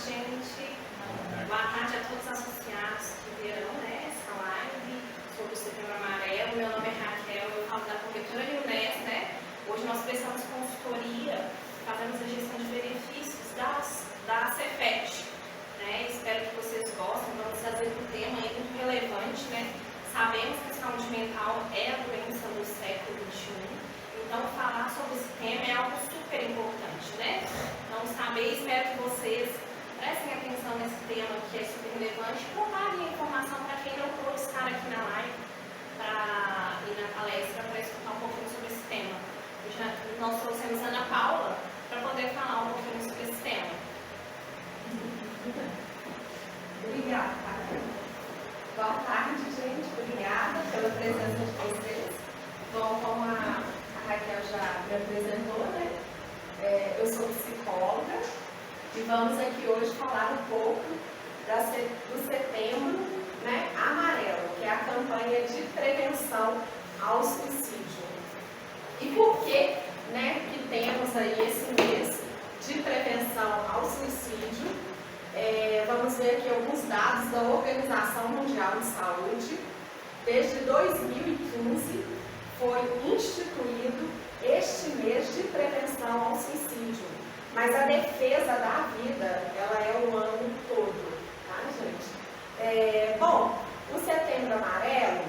gente. Boa tarde a todos os associados que verão essa live sobre o Setembro Amarelo. Meu nome é Raquel, eu falo da corretora Unes, né? Hoje nós prestamos consultoria, fazemos a gestão de benefícios da Cefet, né? Espero que vocês gostem. Vamos fazer um tema aí muito relevante, né? Sabemos que a saúde mental é a doença do século XXI. Então, falar sobre esse tema é algo super importante, né? Então, espero que vocês prestem atenção nesse tema que é super relevante e comparem a informação para quem não pôde estar aqui na live e na palestra para escutar um pouquinho sobre esse tema. Nós trouxemos a Ana Paula para poder falar um pouquinho sobre esse tema. Obrigada, Raquel. Boa tarde, gente. Obrigada pela presença de vocês. Bom, como a Raquel já me apresentou, né? Eu sou psicóloga e vamos aqui hoje falar um pouco do Setembro, né, Amarelo, que é a campanha de prevenção ao suicídio. E por que, né, que temos aí esse mês de prevenção ao suicídio? Vamos ver aqui alguns dados da Organização Mundial de Saúde. Desde 2015 foi instituído este mês de prevenção ao suicídio, mas a defesa da vida, ela é o ano todo, tá, gente? Bom, o Setembro Amarelo,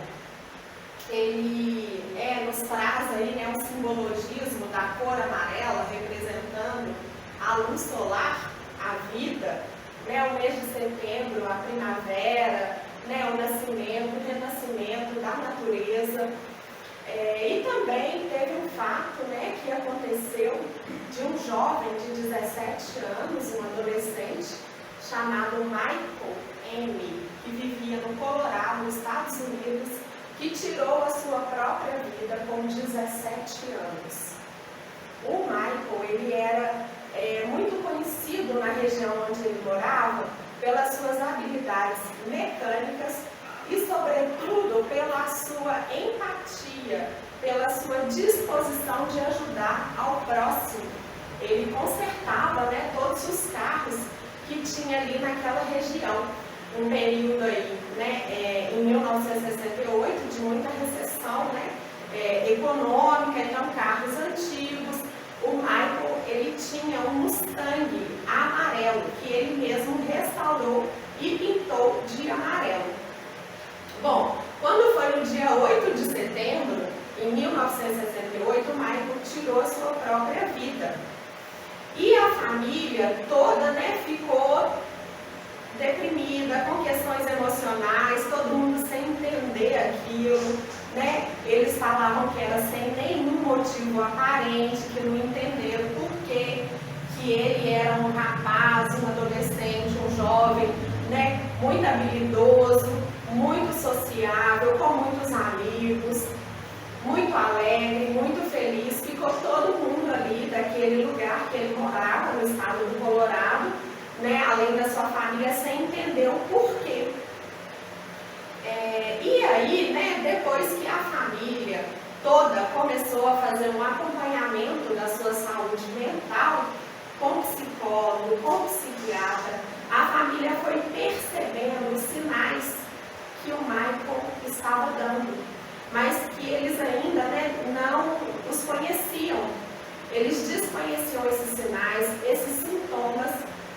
ele nos traz aí, né, um simbologismo da cor amarela, representando a luz solar, a vida, né, o mês de setembro, a primavera, né, o nascimento, o renascimento da natureza. E também teve um fato, né, que aconteceu de um jovem de 17 anos, um adolescente, chamado Michael M., que vivia no Colorado, nos Estados Unidos, que tirou a sua própria vida com 17 anos. O Michael, ele era muito conhecido na região onde ele morava pelas suas habilidades mecânicas e, sobretudo, pela sua empatia, pela sua disposição de ajudar ao próximo. Ele consertava, né, todos os carros que tinha ali naquela região. Um período aí, né, em 1968, de muita recessão, né, econômica, então carros antigos. O Michael, ele tinha um Mustang amarelo, que ele mesmo restaurou e pintou de amarelo. Bom, quando foi no dia 8 de setembro, em 1968, o Michael tirou a sua própria vida. E a família toda, né, ficou deprimida, com questões emocionais, todo mundo sem entender aquilo, né? Eles falavam que era sem nenhum motivo aparente, que não entenderam por que ele era um rapaz, um adolescente, um jovem, né, muito habilidoso, muito sociável, com muitos amigos, muito alegre, muito feliz. Ficou todo mundo ali daquele lugar que ele morava, no estado do Colorado, né, além da sua família, sem entender o porquê. E aí, né, depois que a família toda começou a fazer um acompanhamento da sua saúde mental, com psicólogo, com psiquiatra, a família foi percebendo os sinais que o Michael estava dando, mas que eles ainda, né, não os conheciam. Eles desconheciam esses sinais, esses sintomas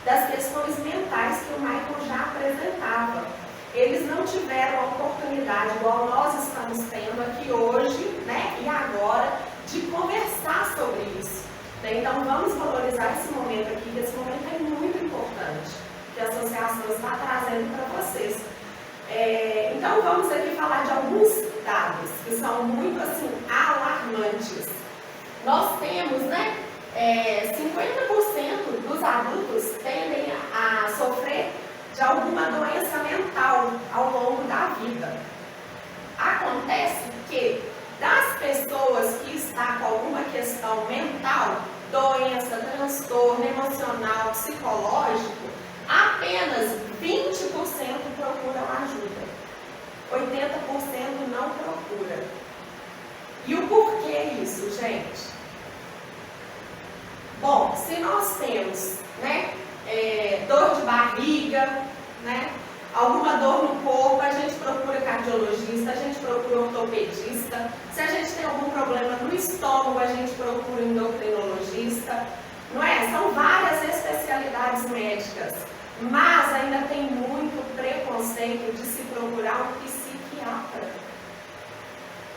das questões mentais que o Michael já apresentava. Eles não tiveram a oportunidade, igual nós estamos tendo aqui hoje, né, e agora, de conversar sobre isso. Então, vamos valorizar esse momento aqui, que esse momento é muito importante, que a associação está trazendo para vocês. Então, vamos aqui falar de alguns dados que são muito, assim, alarmantes. Nós temos, né, 50% dos adultos tendem a sofrer de alguma doença mental ao longo da vida. Acontece que das pessoas que estão com alguma questão mental, doença, transtorno emocional, psicológico, apenas 20% procuram ajuda. 80% não procura. E o porquê isso, gente? Bom, se nós temos, né, dor de barriga, barriga, né? Alguma dor no corpo, a gente procura cardiologista, a gente procura ortopedista. Se a gente tem algum problema no estômago, a gente procura endocrinologista. Não é? São várias especialidades médicas, mas ainda tem muito preconceito de se procurar um psiquiatra.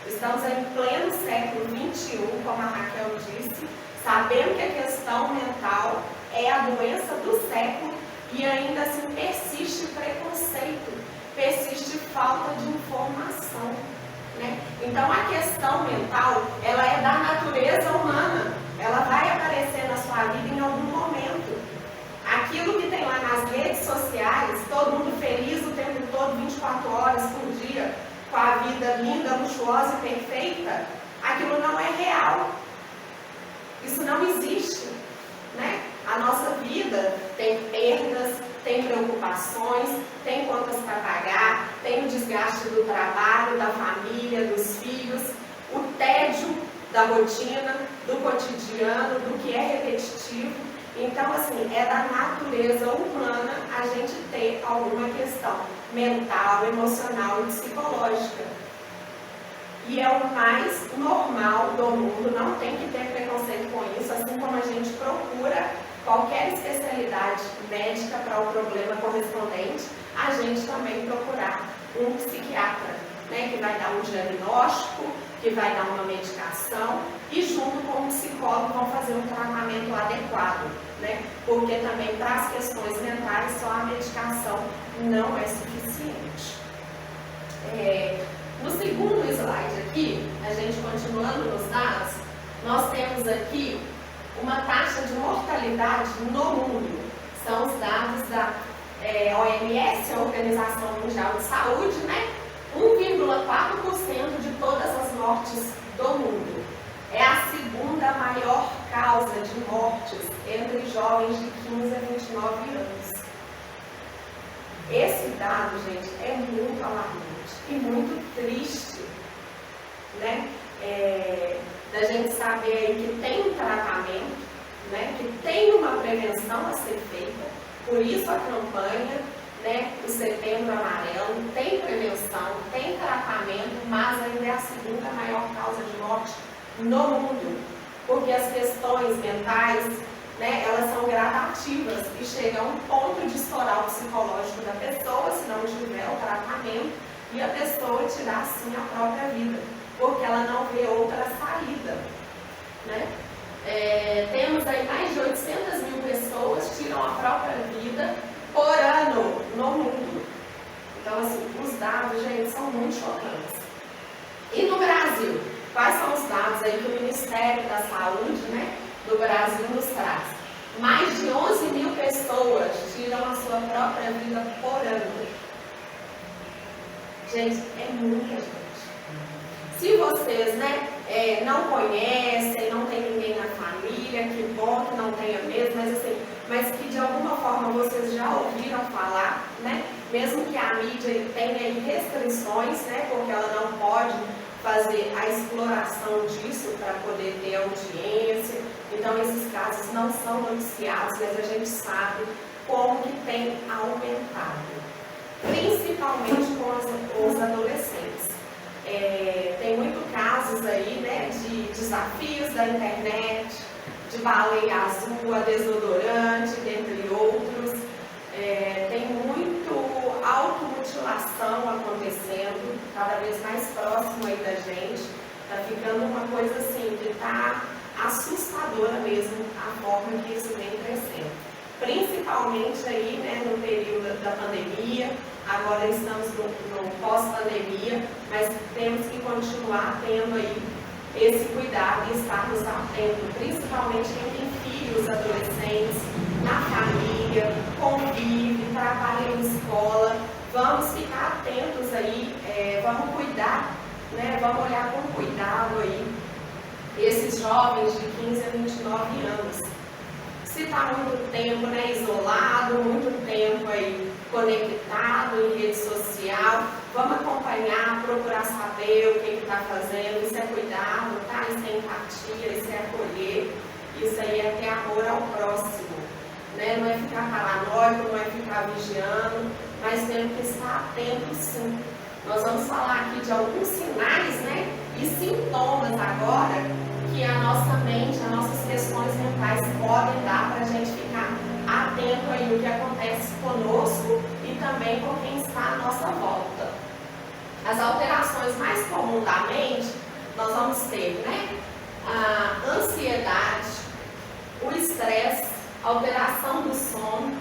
Estamos em pleno século XXI, como a Raquel disse, sabendo que a questão mental é a doença do século e ainda assim persiste preconceito, persiste falta de informação, né? Então a questão mental, ela é da natureza humana, ela vai aparecer na sua vida em algum momento. Aquilo que tem lá nas redes sociais, todo mundo feliz o tempo todo, 24 horas por dia, com a vida linda, luxuosa e perfeita, aquilo não é real. Isso não existe, né? A nossa vida tem perdas, tem preocupações, tem contas para pagar, tem o desgaste do trabalho, da família, dos filhos, o tédio da rotina, do cotidiano, do que é repetitivo. Então, assim, é da natureza humana a gente ter alguma questão mental, emocional e psicológica. E é o mais normal do mundo, não tem que ter preconceito com isso, assim como a gente procura qualquer especialidade médica para o problema correspondente, a gente também procurar um psiquiatra, né, que vai dar um diagnóstico, que vai dar uma medicação e junto com o psicólogo vão fazer um tratamento adequado, né, porque também para as questões mentais só a medicação não é suficiente. No segundo slide aqui, a gente continuando nos dados, nós temos aqui uma taxa de mortalidade no mundo. São os dados da OMS, a Organização Mundial de Saúde, né? 1,4% de todas as mortes do mundo. É a segunda maior causa de mortes entre jovens de 15 a 29 anos. Esse dado, gente, é muito alarmante e muito triste, né? Da gente saber aí que tem um tratamento, né? Que tem uma prevenção a ser feita, por isso a campanha, né? O Setembro Amarelo tem prevenção, tem tratamento, mas ainda é a segunda maior causa de morte no mundo, porque as questões mentais, né, elas são gradativas e chega a um ponto de estourar o psicológico da pessoa, se não tiver o tratamento, e a pessoa tirar assim a própria vida, porque ela não vê outra saída, né? Temos aí mais de 800 mil pessoas que tiram a própria vida por ano no mundo. Então, assim, os dados, gente, são muito chocantes. E no Brasil, quais são os dados aí que o Ministério da Saúde, né, do Brasil nos traz? Mais de 11 mil pessoas tiram a sua própria vida por ano. Gente, é muita gente. Se vocês, né, não conhecem, não tem ninguém na família, que bom que não tenha mesmo, mas que de alguma forma vocês já ouviram falar, né? Mesmo que a mídia tenha aí restrições, né, porque ela não pode fazer a exploração disso para poder ter audiência. Então esses casos não são noticiados, mas a gente sabe como que tem aumentado, principalmente com os adolescentes. Tem muitos casos aí, né, de desafios da internet, de baleia azul, a desodorante, dentre outros. Tem muito automutilação acontecendo, cada vez mais próximo aí da gente. Está ficando uma coisa assim, que está assustadora mesmo a forma que isso vem crescendo. Principalmente aí, né, no período da pandemia, agora estamos no pós-pandemia, mas temos que continuar tendo aí esse cuidado e estarmos atentos, principalmente quem tem filhos, adolescentes, na família, convive, trabalha em escola. Vamos ficar atentos aí, vamos cuidar, né? Vamos olhar com cuidado aí esses jovens de 15 a 29 anos. Se está muito tempo, né, isolado, muito tempo aí conectado em rede social, vamos acompanhar, procurar saber o que está fazendo. Isso é cuidado, tá? Isso é empatia, isso é acolher, isso aí é ter amor ao próximo, né? Não é ficar paranoico, não é ficar ficar vigiando, mas temos que estar atentos sim. Nós vamos falar aqui de alguns sinais, né, e sintomas agora que a nossa mente, as nossas questões mentais podem dar para a gente ficar atento aí no que acontece conosco e também com quem está à nossa volta. As alterações mais comuns da mente, nós vamos ter, né, a ansiedade, o estresse, alteração do sono,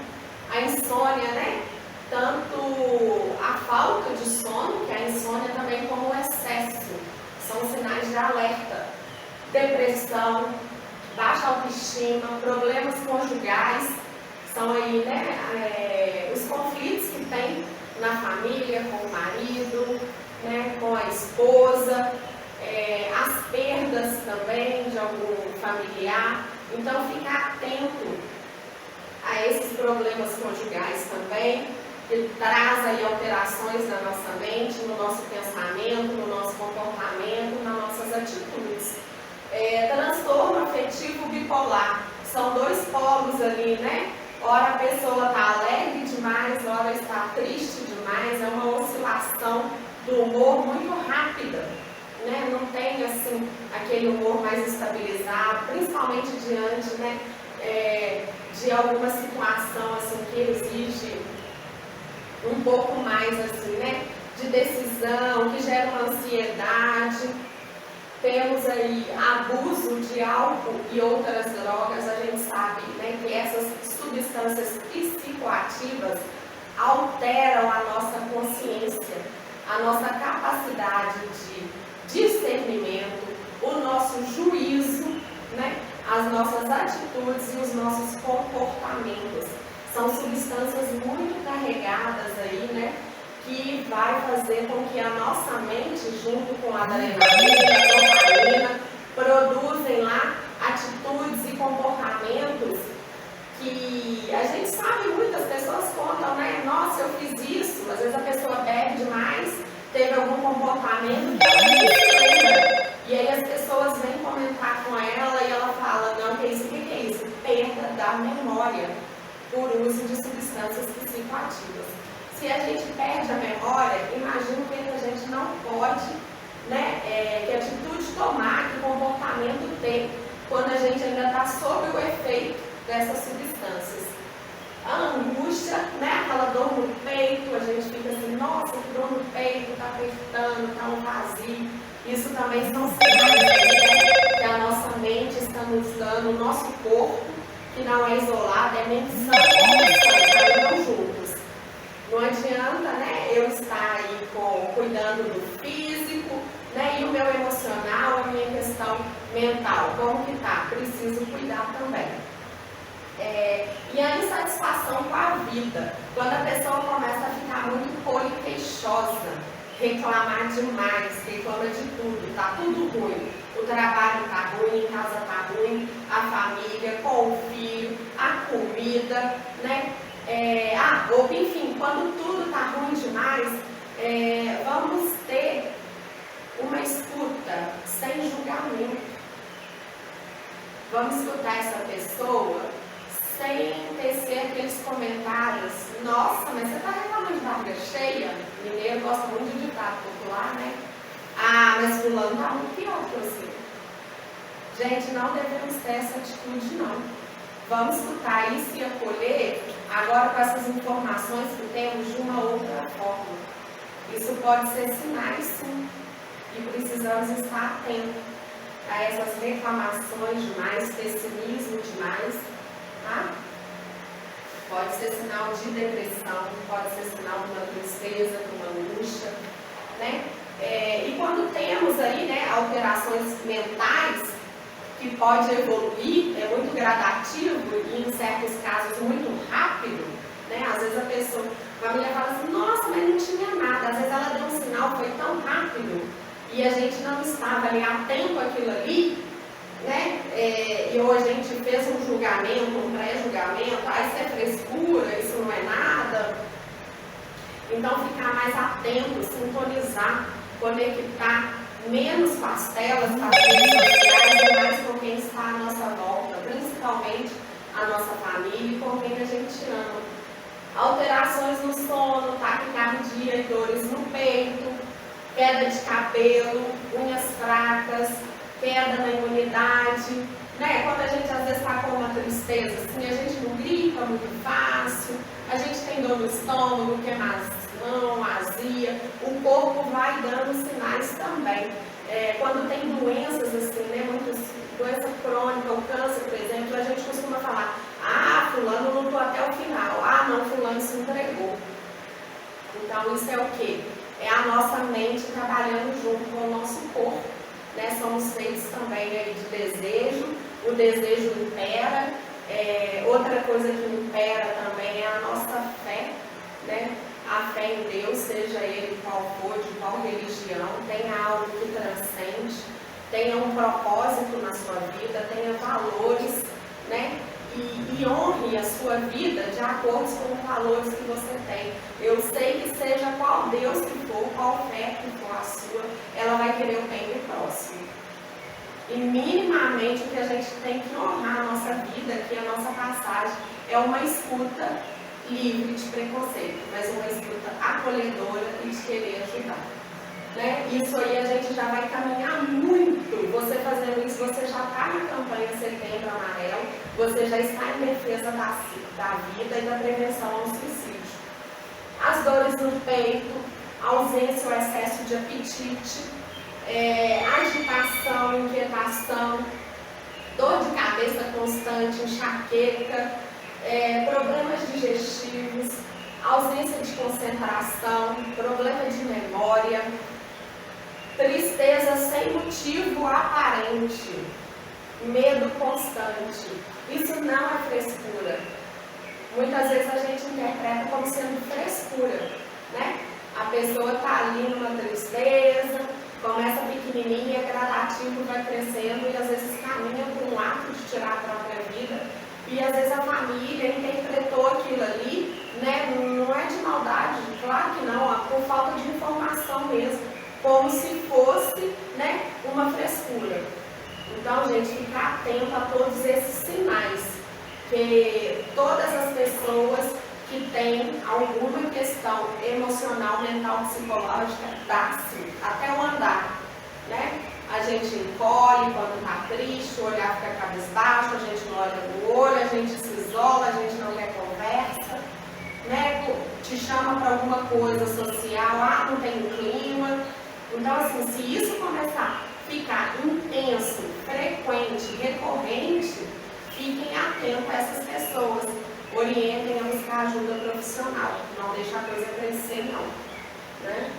a insônia, né? Tanto a falta de sono, que a insônia também como o excesso, são sinais de alerta. Depressão, baixa autoestima, problemas conjugais, são aí, né, os conflitos que tem na família, com o marido, né, com a esposa, as perdas também de algum familiar. Então, ficar atento a esses problemas conjugais também, que traz aí alterações na nossa mente, no nosso pensamento, no nosso comportamento, nas nossas atitudes. Transtorno afetivo bipolar, são dois polos ali, né? Ora a pessoa está alegre demais, ora está triste demais, é uma oscilação do humor muito rápida, né? Não tem assim aquele humor mais estabilizado, principalmente diante, né, de alguma situação assim que exige um pouco mais assim, né, de decisão, que gera uma ansiedade. Temos aí abuso de álcool e outras drogas. A gente sabe, né, que essas substâncias psicoativas alteram a nossa consciência, a nossa capacidade de discernimento, o nosso juízo, né, as nossas atitudes e os nossos comportamentos. São substâncias muito carregadas aí, né, que vai fazer com que a nossa mente, junto com a adrenalina, a dopamina, produzem lá atitudes e comportamentos que a gente sabe, muitas pessoas contam, né? Nossa, eu fiz isso. Às vezes a pessoa bebe demais, teve algum comportamento que ela nem se lembra. E aí as pessoas vêm comentar com ela e ela fala, não, que é isso? O que é isso? Perda da memória por uso de substâncias psicoativas. Se a gente perde a memória, imagina o que a gente não pode, né, que atitude tomar, que comportamento ter, quando a gente ainda está sob o efeito dessas substâncias. A angústia, né, aquela dor no peito, a gente fica assim, nossa, que dor no peito, está apertando, está um vazio. Isso também são sinais, né, que a nossa mente está nos dando, o nosso corpo, que não é isolado, é mente sã e caminham juntos. Não adianta, né, eu estar aí cuidando do físico, né, e o meu emocional, a minha questão mental, como que tá? Preciso cuidar também. E a insatisfação com a vida, quando a pessoa começa a ficar muito poliqueixosa, reclamar demais, reclama de tudo, tá tudo ruim. O trabalho tá ruim, a casa tá ruim, a família, com o filho, a comida, né? Enfim, quando tudo tá ruim demais, vamos ter uma escuta sem julgamento. Vamos escutar essa pessoa sem tecer aqueles comentários. Nossa, mas você está reclamando de barriga cheia? Mineiro gosta muito de ditado popular, né? Ah, mas fulano está muito pior que você. Gente, não devemos ter essa atitude, não. Vamos escutar isso e acolher agora com essas informações que temos de uma outra forma. Isso pode ser sinais, sim, e precisamos estar atentos a essas reclamações demais, pessimismo demais, tá? Pode ser sinal de depressão, pode ser sinal de uma tristeza, de uma angústia, né? E quando temos aí, né, alterações mentais, que pode evoluir, é muito gradativo e em certos casos muito rápido, né? Às vezes a família fala assim, nossa, mas não tinha nada, às vezes ela deu um sinal, foi tão rápido, e a gente não estava ali atento àquilo ali, né? Ou a gente fez um julgamento, um pré-julgamento, isso é frescura, isso não é nada. Então ficar mais atento, sintonizar, conectar menos com as telas, com as redes sociais e mais com quem está à nossa volta, principalmente a nossa família e com quem a gente ama. alterações no sono, taquicardia e dores no peito, queda de cabelo, unhas fracas, queda na imunidade, né? Quando a gente às vezes está com uma tristeza, assim, a gente não gripa muito fácil, a gente tem dor no estômago, queimação, azia, o corpo vai dando sinais também. Quando tem doenças assim, né, muitas doença crônica, o câncer, por exemplo, a gente costuma falar, fulano lutou até o final, não, fulano se entregou. Então isso é o quê? É a nossa mente trabalhando junto com o nosso corpo, né? Somos feitos também aí de desejo, o desejo impera, outra coisa que impera também é a nossa fé, né? A fé em Deus, seja ele qual for, de qual religião, tenha algo que transcende, tenha um propósito na sua vida, tenha valores, né? E honre a sua vida de acordo com os valores que você tem. Eu sei que seja qual Deus que for, qual fé que for a sua, ela vai querer o bem do próximo. E minimamente o que a gente tem que honrar a nossa vida, aqui a nossa passagem, é uma escuta livre de preconceito, mas uma escuta acolhedora e de querer ajudar. Né? Isso aí a gente já vai caminhar muito. Você fazendo isso, você já está na campanha Setembro Amarelo, você já está em defesa da vida e da prevenção ao suicídio. As dores no peito, ausência ou excesso de apetite, agitação, inquietação, dor de cabeça constante, enxaqueca, problemas digestivos, ausência de concentração, problema de memória, tristeza sem motivo aparente, medo constante. Isso não é frescura. Muitas vezes a gente interpreta como sendo frescura, né? A pessoa está ali numa tristeza, começa pequenininha, gradativo, vai crescendo e às vezes caminha para um ato de tirar a própria vida. E às vezes a família interpretou aquilo ali, né? Não é de maldade, claro que não, por falta de informação mesmo, como se fosse, né, uma frescura. Então, gente, ficar atento a todos esses sinais, que todas as pessoas que têm alguma questão emocional, mental, psicológica, dá-se até o andar, né? A gente encolhe quando está triste, o olhar fica cabisbaixo, a gente não olha no olho, a gente se isola, a gente não quer conversa, né? Te chama para alguma coisa social, não tem clima. Então, assim, se isso começar a ficar intenso, frequente, recorrente, fiquem atentos a essas pessoas, orientem a buscar ajuda profissional, não deixar a coisa crescer, não, né?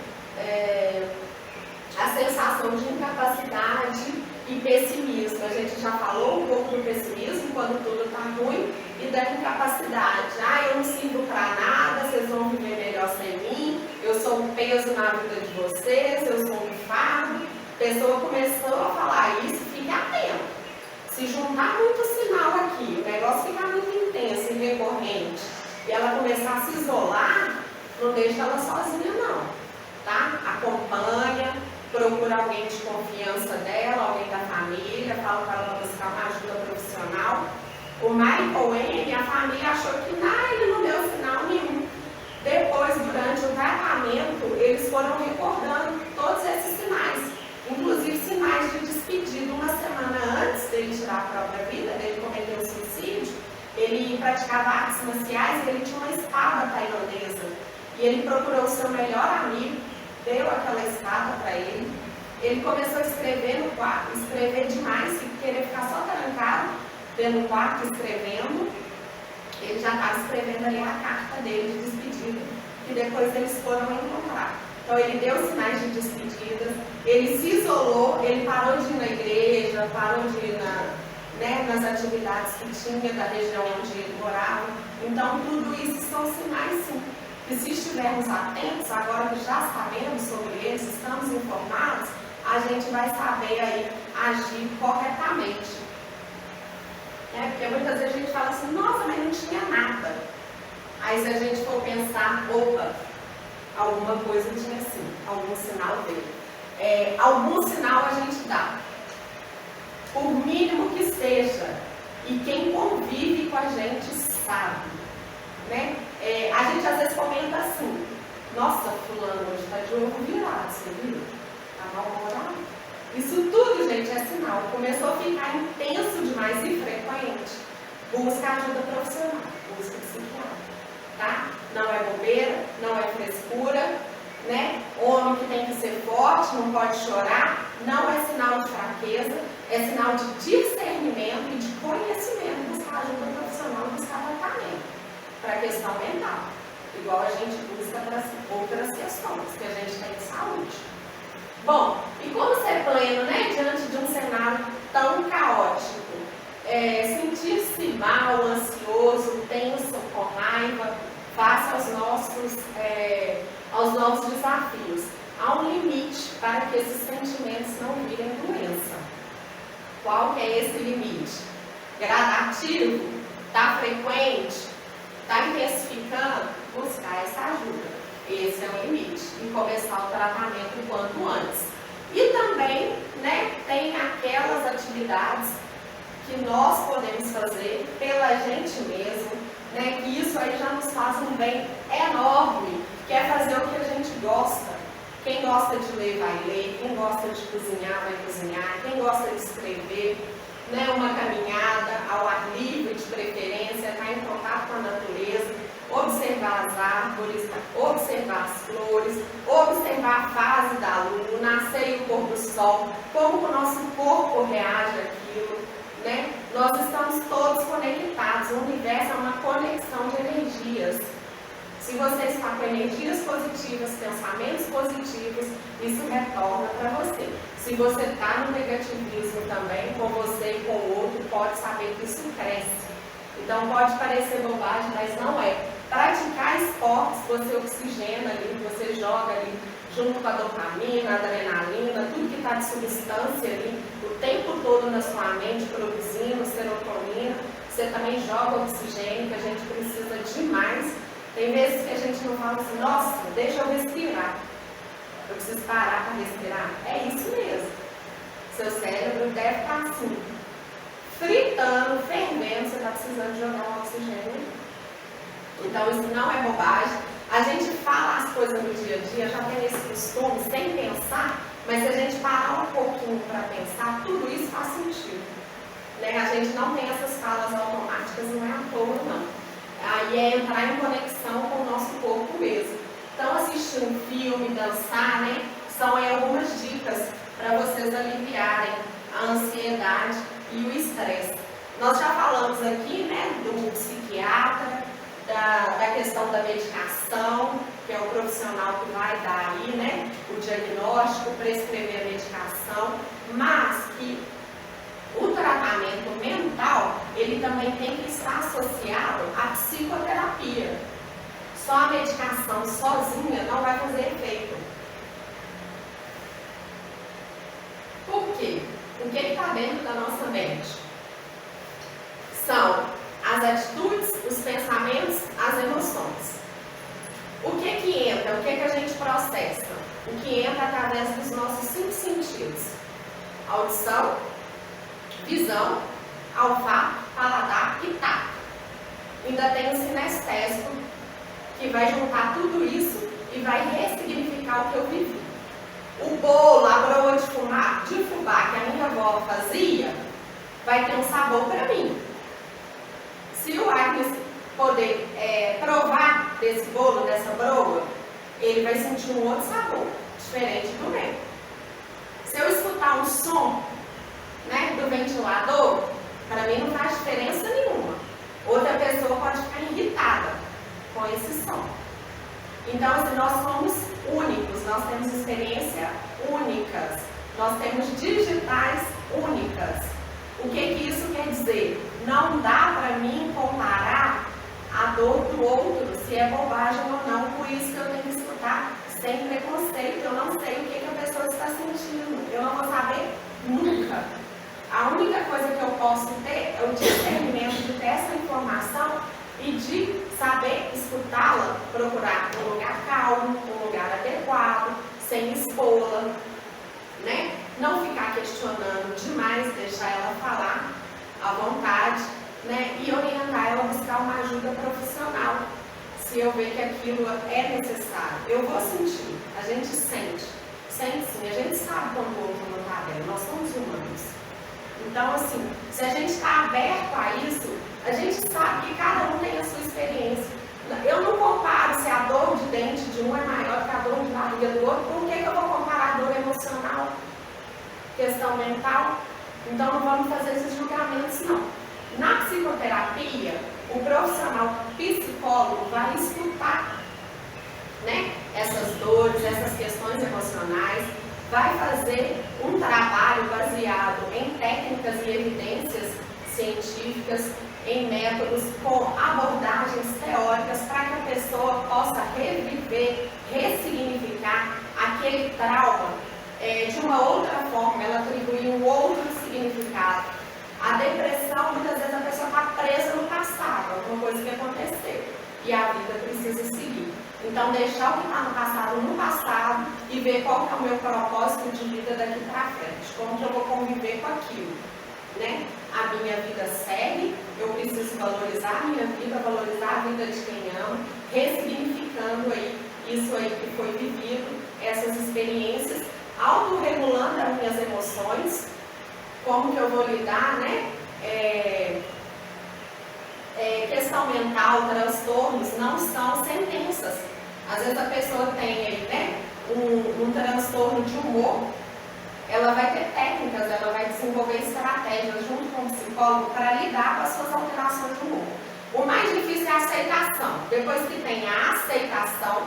A sensação de incapacidade e pessimismo. A gente já falou um pouco do pessimismo quando tudo está ruim e da incapacidade. Eu não sirvo para nada, vocês vão viver melhor sem mim, eu sou um peso na vida de vocês, eu sou um fardo. A pessoa começou a falar isso, fique atento. Se juntar muito sinal aqui, o negócio ficar muito intenso e recorrente, e ela começar a se isolar, não deixa ela sozinha não, tá? Acompanha, procura alguém de confiança dela, alguém da família, fala para ela buscar uma ajuda profissional. O Michael N, a família achou que ele não deu sinal nenhum. Depois, durante o tratamento, eles foram recordando todos esses sinais, inclusive sinais de despedida. Uma semana antes dele tirar a própria vida, dele cometer o suicídio, ele praticava artes marciais e ele tinha uma espada tailandesa. E ele procurou o seu melhor amigo, deu aquela espada para ele. Ele começou a escrever no quarto, escrever demais, querer ficar só trancado dentro do quarto escrevendo. Ele já estava escrevendo ali a carta dele de despedida, que depois eles foram encontrar. Então ele deu sinais de despedidas, ele se isolou, ele parou de ir na igreja, parou de ir nas atividades que tinha da região onde ele morava. Então tudo isso são sinais, sim, que se estivermos atentos, agora que já sabemos sobre eles, estamos informados, a gente vai saber aí agir corretamente. Porque muitas vezes a gente fala assim, nossa, mas não tinha nada. Aí se a gente for pensar, opa, alguma coisa tinha sim, algum sinal veio. Algum sinal a gente dá, por mínimo que seja, e quem convive com a gente sabe, né? A às vezes comenta assim, nossa, fulano hoje está de ovo virado, você viu? Está mal-humorado. Isso tudo, gente, é sinal. Começou a ficar intenso demais e frequente. Busca ajuda profissional, busca psiquiatra, tá? Não é bobeira, não é frescura, né? Homem que tem que ser forte, não pode chorar, não é sinal de fraqueza, é sinal de discernimento e de conhecimento. Buscar ajuda profissional, buscar tratamento para a questão mental, igual a gente busca para outras questões que a gente tem de saúde. Bom, e como ser pleno, né, diante de um cenário tão caótico? Sentir-se mal, ansioso, tenso, com raiva, face aos nossos desafios. Há um limite para que esses sentimentos não virem doença. Qual que é esse limite? Gradativo? Está frequente? Está intensificando? Buscar essa ajuda. Esse é o limite. E começar o tratamento o quanto antes. E também, né, tem aquelas atividades que nós podemos fazer pela gente mesmo, né, que isso aí já nos faz um bem enorme, que é fazer o que a gente gosta. Quem gosta de ler, vai ler. Quem gosta de cozinhar, vai cozinhar. Quem gosta de escrever, né, uma caminhada ao ar livre, de preferência, estar em contato com a natureza, observar as árvores, observar as flores, observar a fase da lua, o nascer e o pôr do sol, como o nosso corpo reage àquilo, né? Nós estamos todos conectados, o universo é uma conexão de energias. Se você está com energias positivas, pensamentos positivos, isso retorna para você. Se você está no negativismo também, com você e com o outro, pode saber que isso cresce. Então pode parecer bobagem, mas não é. Praticar esportes, você oxigena ali, você joga ali, junto com a dopamina, a adrenalina, tudo que está de substância ali, o tempo todo na sua mente, produzindo serotonina, você também joga oxigênio, que a gente precisa demais. Tem vezes que a gente não fala assim, nossa, deixa eu respirar. Eu preciso parar para respirar. É isso mesmo. Seu cérebro deve estar assim, fritando, fervendo, você está precisando jogar um oxigênio. Então isso não é bobagem. A gente fala as coisas no dia a dia, já tem esse costume, sem pensar, mas se a gente parar um pouquinho para pensar, tudo isso faz sentido. Né? A gente não tem essas falas automáticas, não é à toa, não. Aí é entrar em conexão com o nosso corpo mesmo. Então assistir um filme, dançar, né? São algumas dicas para vocês aliviarem a ansiedade e o estresse. Nós já falamos aqui, né, do psiquiatra, da questão da medicação, que é o profissional que vai dar aí, né, o diagnóstico, prescrever a medicação, mas que o tratamento mental, ele também tem que estar associado à psicoterapia. Só a medicação sozinha não vai fazer efeito. Por quê? O que está dentro da nossa mente? São as atitudes, os pensamentos, as emoções. O que entra? O que a gente processa? O que entra através dos nossos 5 sentidos. Audição, visão, olfato, paladar e tato. Ainda tem o sinestésico, que vai juntar tudo isso e vai ressignificar o que eu vivi. O bolo, a broa de fubá que a minha avó fazia, vai ter um sabor para mim. Se o Agnes poder provar desse bolo, dessa broa, ele vai sentir um outro sabor, diferente do meu. Se eu escutar um som, né, do ventilador, para mim não faz diferença nenhuma. Outra pessoa pode ficar irritada com esse som. Então, assim, nós somos únicos, nós temos experiências únicas, nós temos digitais únicas. O que isso quer dizer? Não dá para mim comparar a dor do outro, se é bobagem ou não, por isso que eu tenho que escutar sem preconceito. Eu não sei o que a pessoa está sentindo, eu não vou saber nunca. A única coisa que eu posso ter é o discernimento de ter essa informação e de saber escutá-la, procurar um lugar calmo, um lugar adequado, sem expô-la, né? Não ficar questionando demais, deixar ela falar à vontade, né? E orientar ela a buscar uma ajuda profissional. Se se eu ver que aquilo é necessário. Eu vou sentir, a gente sente sim, a gente sabe quando o outro não está bem, nós somos humanos. Então, assim, se a gente está aberto a isso, a gente sabe que cada um tem a sua experiência. Eu não comparo se a dor de dente de um é maior que a dor de barriga do outro. Por que eu vou comparar a dor emocional? Questão mental? Então não vamos fazer esses julgamentos, não. Na psicoterapia, o profissional psicólogo vai escutar, né, essas dores, essas questões emocionais, vai fazer um trabalho baseado em técnicas e evidências científicas, em métodos com abordagens teóricas para que a pessoa possa reviver, ressignificar aquele trauma de uma outra forma, ela atribuir um outro significado. A depressão, muitas vezes a pessoa está presa no passado, alguma coisa que aconteceu, e a vida precisa seguir. Então, deixar o que está no passado e ver qual é o meu propósito de vida daqui para frente, como que eu vou conviver com aquilo, né? A minha vida segue, eu preciso valorizar a minha vida, valorizar a vida de quem amo, ressignificando aí isso aí que foi vivido, essas experiências, autorregulando as minhas emoções, como que eu vou lidar, né? Questão mental, transtornos não são sentenças. Às vezes a pessoa tem aí, né, um transtorno de humor, ela vai ter técnicas, ela vai desenvolver estratégias junto com o psicólogo para lidar com as suas alterações de humor. O mais difícil é a aceitação. Depois que tem a aceitação,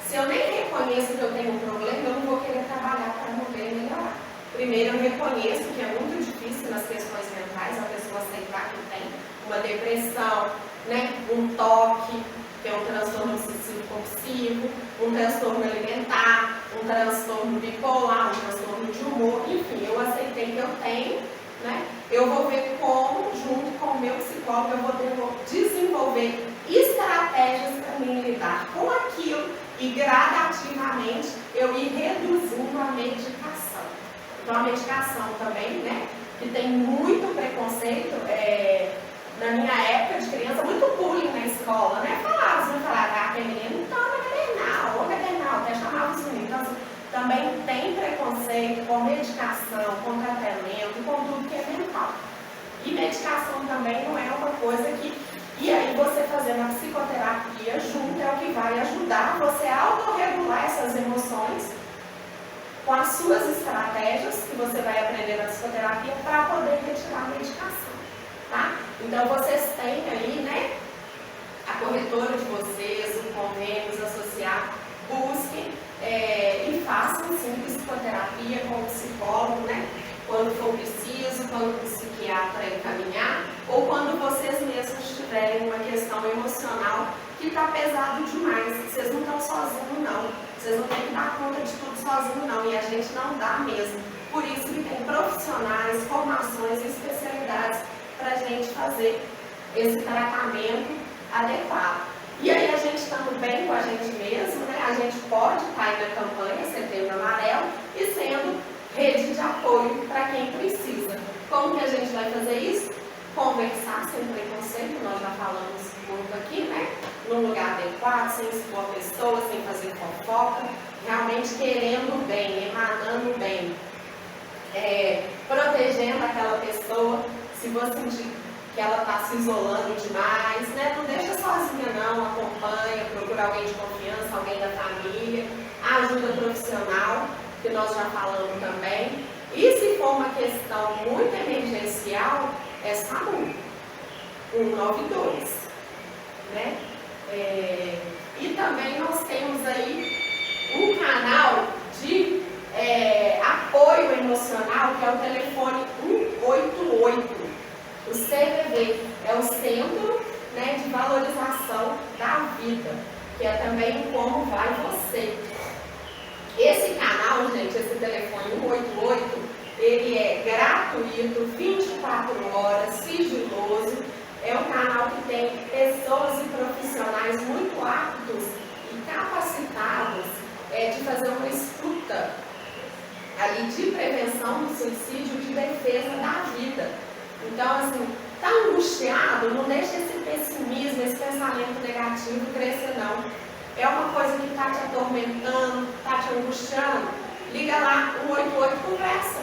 se eu nem reconheço que eu tenho um problema, eu não vou querer trabalhar para poder melhorar. Primeiro, eu reconheço que é muito difícil nas questões mentais a pessoa aceitar que tem uma depressão, né, um toque, que é um transtorno obsessivo-compulsivo, um transtorno alimentar, um transtorno bipolar, um transtorno de humor, enfim, eu aceitei que eu tenho, né? Eu vou ver como, junto com o meu psicólogo, eu vou desenvolver estratégias para me lidar com aquilo e gradativamente eu ir reduzindo a medicação. Então a medicação também, né, que tem muito preconceito, na minha época de criança, muito bullying na escola, né? Falavam, aquele menino não toma maternal, até chamava os meninos. Então, assim, também tem preconceito com medicação, com tratamento, com tudo que é mental. E medicação também não é uma coisa que... E aí você fazendo a psicoterapia junto é o que vai ajudar você a autorregular essas emoções com as suas estratégias que você vai aprender na psicoterapia para poder retirar a medicação. Tá? Então vocês têm aí, né, a corretora de vocês, o convênio associado, busquem e façam sim psicoterapia com o psicólogo, né, quando for preciso, quando o psiquiatra encaminhar, ou quando vocês mesmos tiverem uma questão emocional que está pesado demais. Vocês não estão sozinhos não, vocês não têm que dar conta de tudo sozinho não, e a gente não dá mesmo. Por isso que tem profissionais, formações e especialidades para a gente fazer esse tratamento adequado. E aí a gente estando bem com a gente mesmo, né, a gente pode estar aí na campanha Setembro Amarelo e sendo rede de apoio para quem precisa. Como que a gente vai fazer isso? Conversar sem preconceito, nós já falamos muito aqui, né? Num lugar adequado, sem expor a pessoa, sem fazer fofoca, realmente querendo o bem, emanando o bem, protegendo aquela pessoa. Se você sentir que ela está se isolando demais, né? Não deixa sozinha não, acompanha, procura alguém de confiança, alguém da família, ajuda profissional, que nós já falamos também. E se for uma questão muito emergencial, é SAMU 192, né? E também nós temos aí um canal de apoio emocional, que é o telefone 188. O CVV é o Centro, né, de Valorização da Vida, que é também como vai você. Esse canal, gente, esse telefone 188, ele é gratuito, 24 horas, sigiloso. É um canal que tem pessoas e profissionais muito aptos e capacitados de fazer uma escuta ali de prevenção do suicídio, de defesa da vida. Então, assim, tá angustiado, não deixa esse pessimismo, esse pensamento negativo crescer, não. É uma coisa que está te atormentando, está te angustiando, liga lá, 188, conversa.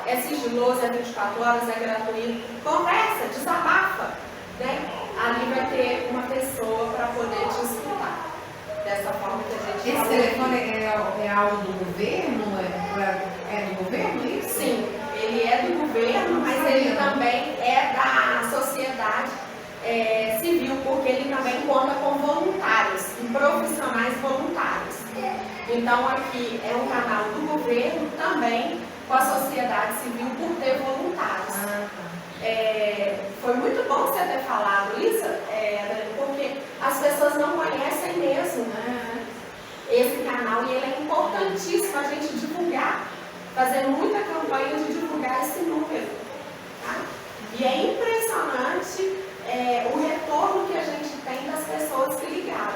É sigiloso, é 24 horas, é gratuito. Conversa, desabafa. Né? Ali vai ter uma pessoa para poder te escutar. Dessa forma que a gente esse telefone é algo do governo? É do governo isso? Sim, ele é do governo, mas ele também é da sociedade civil, porque ele também conta com voluntários, e profissionais voluntários. Então aqui é um canal do governo também com a sociedade civil por ter voluntários. Foi muito bom você ter falado isso, porque as pessoas não conhecem mesmo esse canal e ele é importantíssimo a gente divulgar, fazer muita campanha de divulgar esse número. Tá? E é impressionante o retorno que a gente tem das pessoas que ligaram.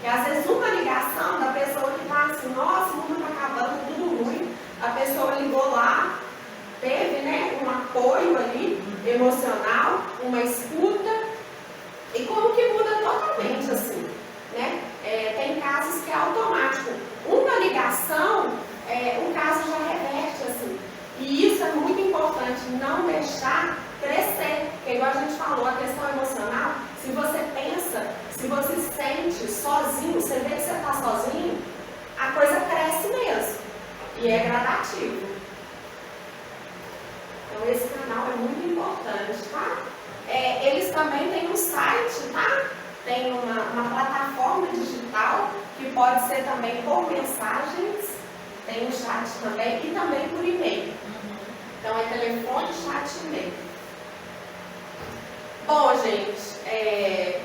E às vezes uma ligação da pessoa que está assim, nossa, o mundo está acabando, tudo ruim, a pessoa ligou lá, teve, né, um apoio ali emocional, uma escuta, e como que muda totalmente assim, né? Tem casos que é automático. Uma ligação, o caso já reverte assim. E isso é muito importante, não deixar crescer. Porque igual a gente falou, a questão emocional, se você pensa, se você sente sozinho, você vê que você está sozinho, a coisa cresce mesmo. E é gradativo. Então esse canal é muito importante, tá? Eles também têm um site, tá? Tem uma plataforma digital que pode ser também por mensagens, tem um chat também e também por e-mail. Então é telefone, chat e e-mail. Bom, gente,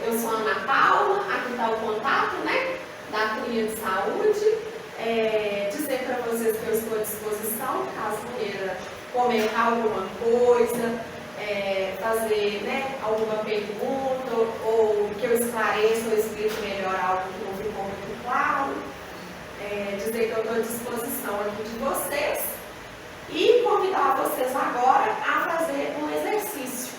eu sou a Ana Paula, aqui está o contato, né? Da Cria de Saúde. Dizer para vocês que eu estou à disposição, caso queira comentar alguma coisa, fazer, né, alguma pergunta, ou que eu esclareça ou explique melhor algo que não ficou muito claro. Dizer que eu estou à disposição aqui de vocês e convidar vocês agora a fazer um exercício.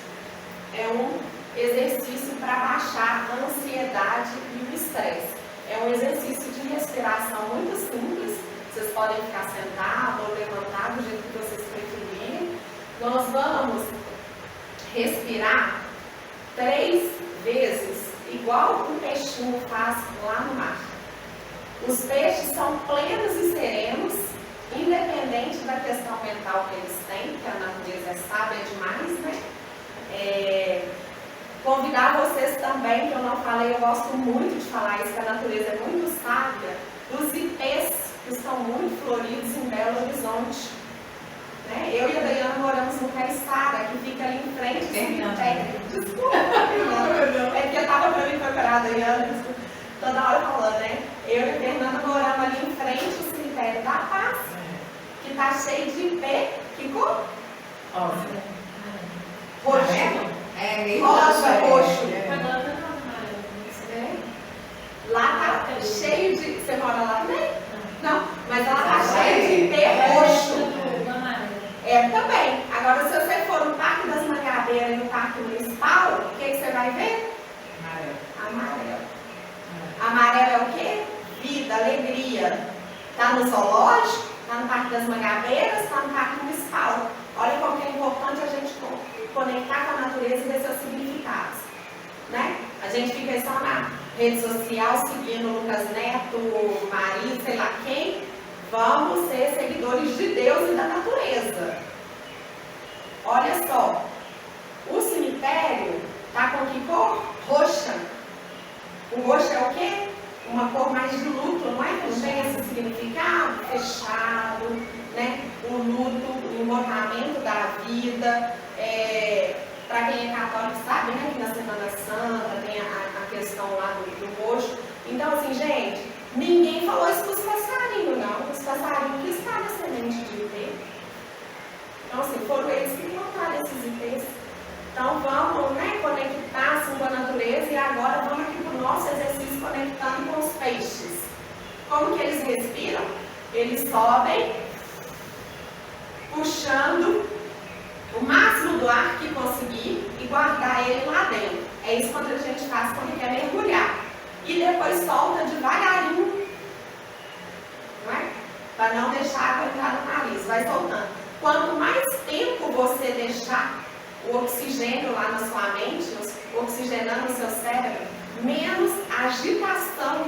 É um exercício para baixar a ansiedade e o estresse. É um exercício de respiração muito simples. Vocês podem ficar sentados ou levantados, do jeito que vocês preferirem. Nós vamos respirar 3 vezes, igual o peixinho faz lá no mar. Os peixes são plenos e serenos, independente da questão mental que eles têm, porque a natureza é sábia demais, né? Convidar vocês também, que eu não falei, eu gosto muito de falar isso, que a natureza é muito sábia, dos ipês, que estão muito floridos em Belo Horizonte. Né? Eu e a Dayana moramos no Caiçara, que fica ali em frente do cemitério. Desculpa, é que eu estava para me procurar a Dayana, toda hora falando, né? Eu e a Fernanda moramos ali em frente ao cemitério da Paz, que está cheio de ipê. Que cor? Roxo. Rosa, roxo. Lá tá cheio de... Você mora lá também? Não, mas lá tá cheio de ipê roxo. Também. Agora, se você for no Parque das Mangabeiras e no Parque Municipal, o que você vai ver? Amarelo. Amarelo é o quê? Vida, alegria. Está no zoológico, está no Parque das Mangabeiras, está no Parque Municipal. Olha como que é importante a gente conectar com a natureza e ver seus significados. Né? A gente fica só na rede social seguindo o Lucas Neto, o marido, sei lá quem. Vamos ser seguidores de Deus e da natureza. Olha só, o cemitério está com que cor? Roxa. O roxo é o quê? Uma cor mais de luto, não é? Não tem esse significado? Fechado, né? O luto, o encorpamento da vida. Para quem é católico sabe, né? Que na Semana Santa tem a questão lá do roxo. Então, assim, gente, ninguém falou isso para os passarinhos, não. Os passarinhos que estão na semente de ipê. Então, assim, foram eles que encontraram esses ipês. Então, vamos, né, conectar assim, com a natureza e agora vamos aqui para o nosso exercício conectando com os peixes. Como que eles respiram? Eles sobem, puxando o máximo do ar que conseguir e guardar ele lá dentro. É isso quando a gente faz quando quer mergulhar. E depois solta devagarinho, não é? Para não deixar a água entrar no nariz, vai soltando. Quanto mais tempo você deixar o oxigênio lá na sua mente, oxigenando o seu cérebro, menos agitação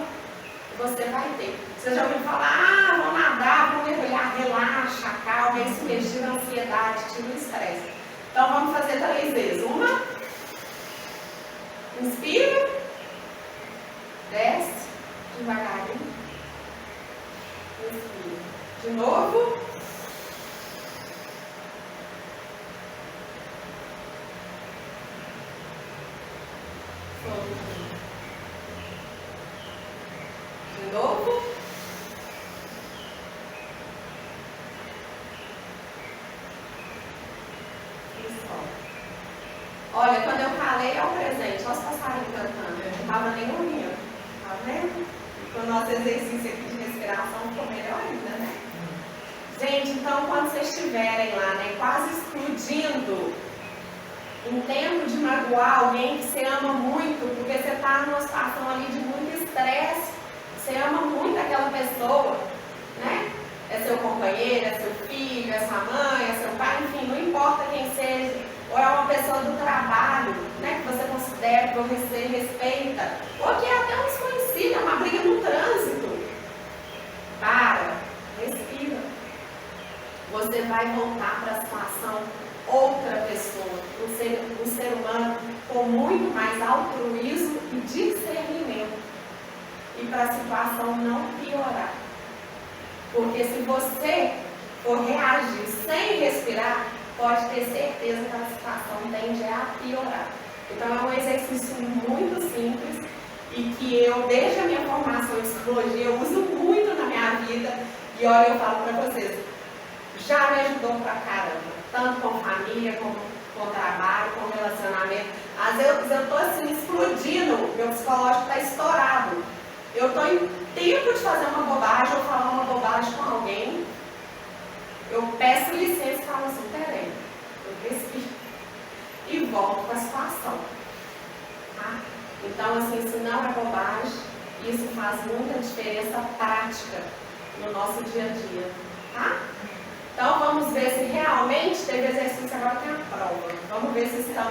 você vai ter. Você já ouviu falar, vou nadar, vou mergulhar, relaxa, calma, isso mexe, tira a ansiedade, tira o estresse. Então vamos fazer 3 vezes. Uma, inspira, desce, devagarinho, inspira. De novo. De novo. E solta. Olha, quando eu falei é o presente. Olha os passarinhos cantando. Eu não estava nem ouvindo. Tá vendo? O nosso exercício aqui de respiração ficou melhor ainda, né? Gente, então quando vocês estiverem lá, né, quase explodindo, em tempo de magoar alguém que você ama muito, porque você está numa situação ali de muito estresse, você ama muito aquela pessoa, né? É seu companheiro, é seu filho, é sua mãe, é seu pai, enfim, não importa quem seja, ou é uma pessoa do trabalho, né, que você considera, que você respeita, ou que é até um desconhecido, é uma briga no trânsito. Para, respira. Você vai voltar para a situação outra pessoa, um ser humano com muito mais altruísmo e discernimento. E para a situação não piorar. Porque se você for reagir sem respirar, pode ter certeza que a situação tende a piorar. Então é um exercício muito simples e que eu, desde a minha formação em psicologia, eu uso muito na minha vida. E olha, eu falo para vocês, já me ajudou pra caramba, tanto com família, como com trabalho, com relacionamento. Às vezes eu tô assim, explodindo, meu psicológico tá estourado. Eu tô em tempo de fazer uma bobagem ou falar uma bobagem com alguém, eu peço licença e falo assim, peraí, eu respiro e volto para a situação. Tá? Então, assim, isso não é bobagem, isso faz muita diferença prática no nosso dia a dia. Tá? Então vamos ver se realmente teve exercício, agora tem a prova. Vamos ver se estão